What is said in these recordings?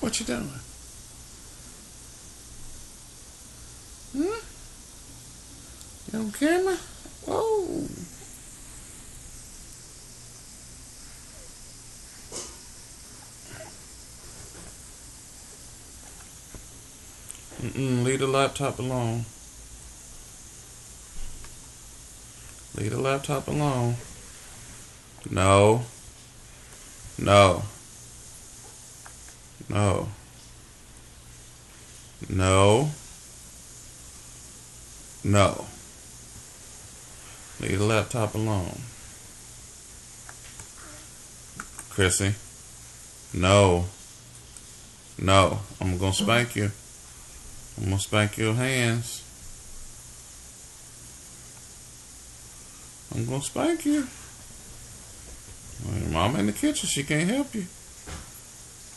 What you doing? Hmm? You on camera? Oh. Leave the laptop alone. Leave the laptop alone. No. No. No. No. No. Leave the laptop alone. Chrissy. No. No. I'm gonna spank you. I'm gonna spank your hands. I'm gonna spank you. Well, your mama in the kitchen, she can't help you.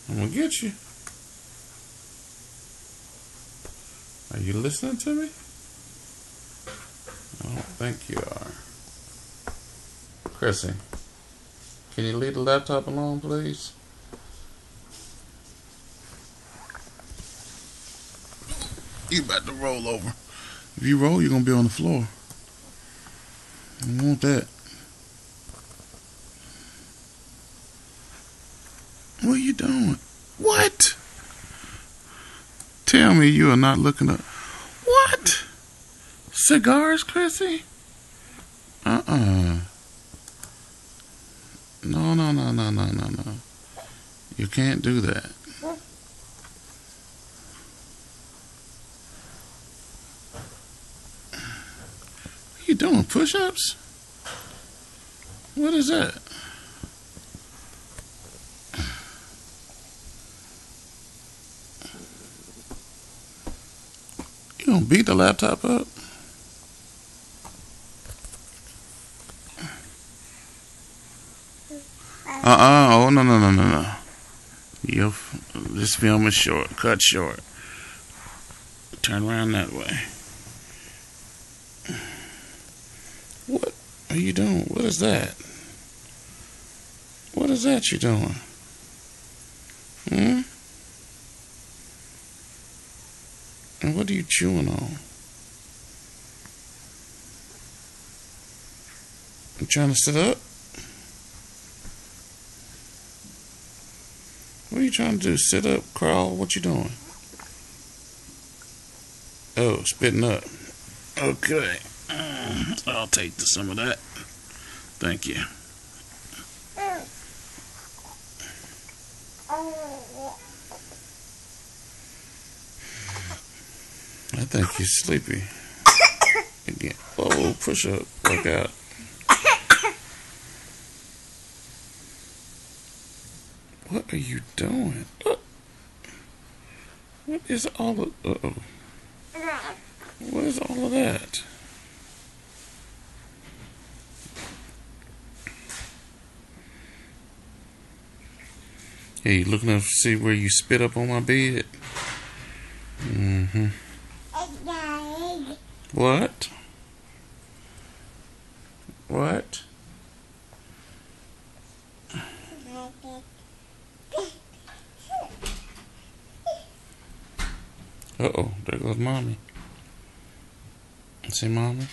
I'm gonna get you. Are you listening to me? I don't think you are. Chrissy, can you leave the laptop alone, please? You about to roll over. If you roll, you're gonna be on the floor. I don't want that. What are you doing? What? Tell me you are not looking up. What? Cigars, Chrissy? No. You can't do that. What are you doing? Push-ups? What is that? You gonna beat the laptop up? Oh, no. This film is short. Cut short. Turn around that way. What are you doing? What is that? What is that you're doing? And what are you chewing on? You trying to sit up? What are you trying to do? Sit up, crawl? What you doing? Oh, spitting up. Okay. I'll take some of that. Thank you. I think you're sleepy. Again. Oh, push up. Work out. What are you doing? What is all of... What is all of that? Hey, you looking up to see where you spit up on my bed? What? What? Uh-oh, there goes Mommy. See Mommy?